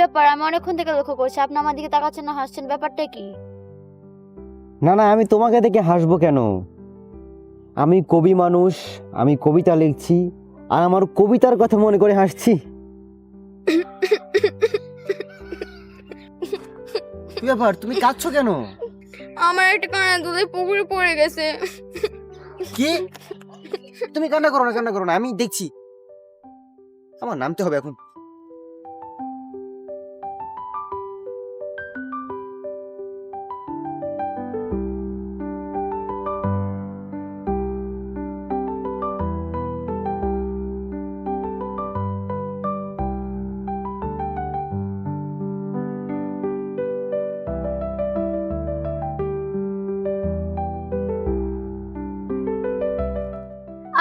ব্যাপার? আমি অনেকক্ষণ থেকে লক্ষ্য করছি আপনি আমার দিকে তাকাচ্ছেন না, হাসছেন, ব্যাপারটা কি? না না, আমি তোমাকে দেখে হাসবো কেন? আমি কবি মানুষ, আমি কবিতা লিখছি, আর আমার কবিতার কথা মনে করে হাসছি। কি ব্যাপার, তুমি কাঁদছো কেন? আমার একটা কানা দুধে পুকুরে পড়ে গেছে। কি? তুমি কান্না করো না, কান্না করো না, আমি দেখছি। আমার নামতে হবে এখন।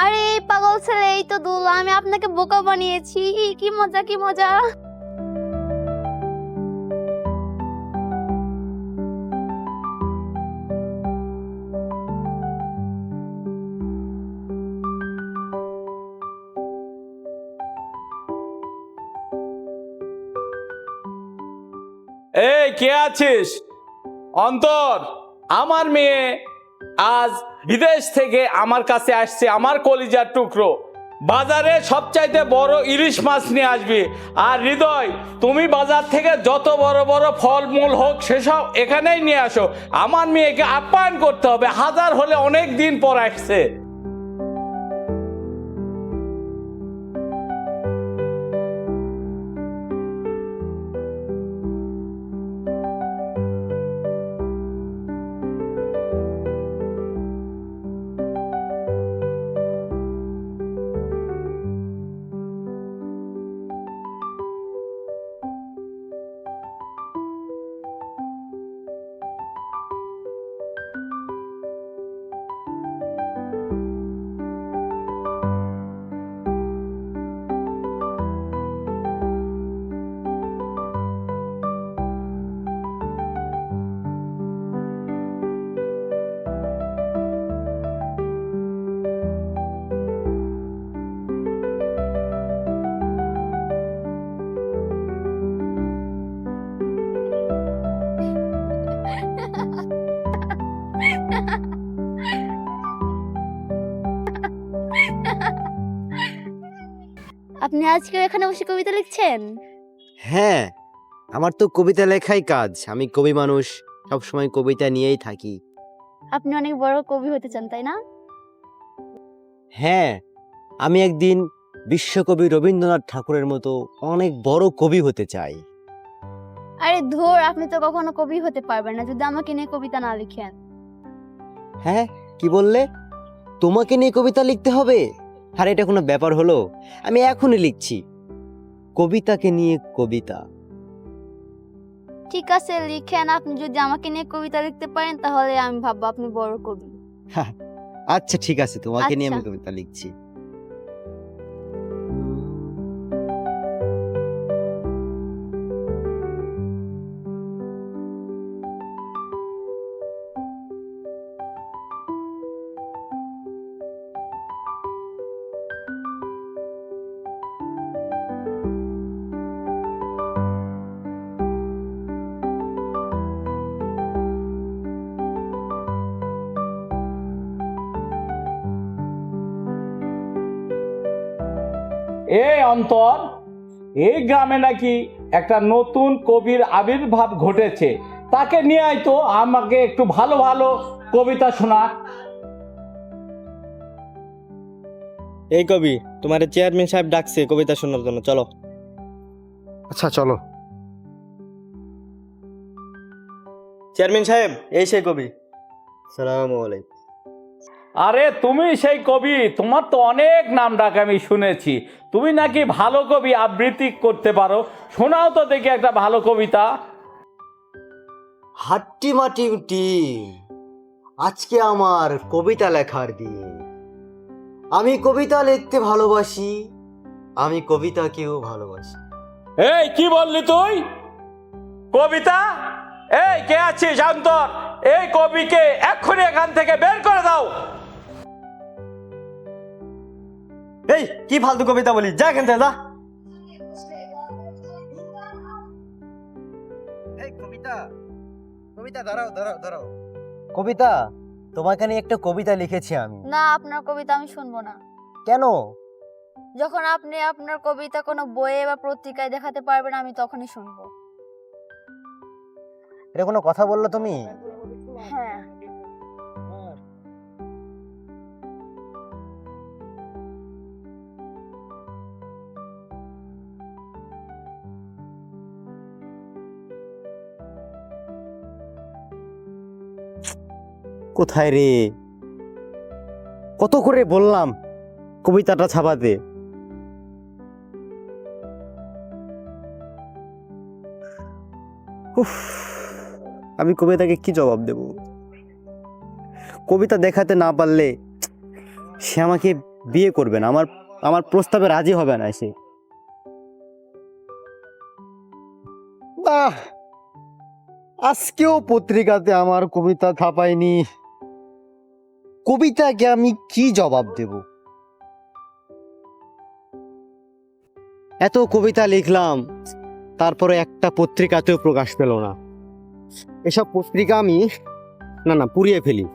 আরে এই পাগল ছেলে, এই তো দুল, আমি আপনাকে বোকা বানিয়েছি। কি মজা, কি মজা। এই কে আছিস? অন্তর, আমার মেয়ে আজ বিদেশ থেকে আমার কাছে আসছে, আমার কলিজার টুকরো। বাজারে সবচাইতে বড় ইলিশ মাছ নিয়ে আসবি। আর হৃদয়, তুমি বাজার থেকে যত বড় বড় ফলমূল হোক সেসব এখানেই নিয়ে আসো। আমার মেয়েকে আপ্যায়ন করতে হবে, হাজার হলে অনেক দিন পর আসছে। আপনি আজকেও এখানে বসে কবিতা লিখছেন? হ্যাঁ, আমার তো কবিতা লেখাই কাজ। আমি কবি মানুষ, সবসময় কবিতা নিয়েই থাকি। আপনি অনেক বড় কবি হতে চান, তাই না? হ্যাঁ, আমি একদিন বিশ্বকবি রবীন্দ্রনাথ ঠাকুরের মতো অনেক বড় কবি হতে চাই। আরে ধুর, আপনি তো কখনো কবি হতে পারবেন না যদি আমাকে নিয়ে কবিতা না লিখেন। হ্যাঁ, কি বললে? তোমাকে নিয়ে কবিতা লিখতে হবে? আর এটা কোনো ব্যাপার হলো? আমি এখনই লিখছি কবিতাকে নিয়ে কবিতা। ঠিক আছে, লিখেন। আপনি যদি আমাকে নিয়ে কবিতা লিখতে পারেন তাহলে আমি ভাববো আপনি বড় কবি। আচ্ছা ঠিক আছে, তোমাকে নিয়ে আমি আচ্ছা। কবিতা লিখছি। এই অন্তর, এই গ্রামে নাকি একটা নতুন কবির আবির্ভাব ঘটেছে। তাকে নিয়ে আয় তো, আমাকে একটু ভালো ভালো কবিতা শোনা। এই কবি, তোমার চেয়ারম্যান সাহেব ডাকছে কবিতা শোনার জন্য, চলো। আচ্ছা চলো। চেয়ারম্যান সাহেব, এই সেই কবি। আসসালামু আলাইকুম। আরে তুমি সেই কবি, তোমার তো অনেক নাম ডাক আমি শুনেছি। তুমি নাকি ভালো কবি আবৃত্তি করতে পারো, শোনাও তো দেখি একটা ভালো কবিতা। হাট্টি মাটি টিম, আজকে আমার কবিতা লেখার দিন। আমি কবিতা লিখতে ভালোবাসি, আমি কবিতাকেও ভালোবাসি। এই কি বললি তুই? কবিতা? এই কে আছিস অন্তর? এই কবিকে এক্ষুনি এখান থেকে বের করে দাও। এই কি ফালতু কবিতা বলি, যা এখান থেকে যা। কবিতা দাঁড়াও দাঁড়াও দাঁড়াও। কবিতা, তোমাকে নিয়ে একটা কবিতা লিখেছি আমি। না, আপনার কবিতা আমি শুনবো না। কেন? যখন আপনি আপনার কবিতা কোনো বইয়ে বা পত্রিকায় দেখাতে পারবেন আমি তখনই শুনবো। এটা কোনো কথা বললো তুমি? হ্যাঁ। কোথায় রে? কত করে বললাম কবিতাটা ছাপাতে। উফ, আমি কবিতাকে কি জবাব দেব? কবিতা দেখাতে না পারলে সে আমাকে বিয়ে করবে না, আমার প্রস্তাবে রাজি হবে না সে। বাহ, আজকেও পত্রিকাতে আমার কবিতা ছাপায়নি। কবিতাকে আমি কি জবাব দেব? এত কবিতা লিখলাম, তারপরে একটা পত্রিকাতেও প্রকাশ পেল না। এসব পত্রিকা আমি না পুড়িয়ে ফেলি।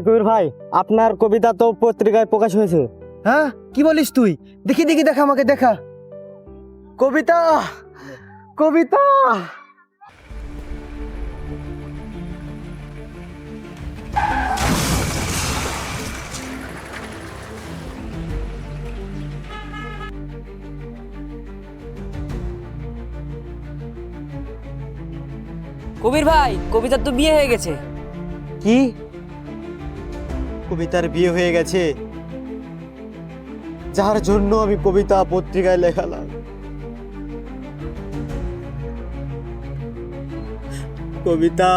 কবির ভাই, আপনার কবিতা তো পত্রিকায় প্রকাশ হয়েছে। হ্যাঁ, কি বলিস তুই? দেখি দেখি, দেখা আমাকে দেখা। কবিতা, কবিতা। কবির ভাই, কবিতার তো বিয়ে হয়ে গেছে। কি? কবিতার বিয়ে হয়ে গেছে? যার জন্য আমি কবিতা পত্রিকায় লেখালাম। কবিতা,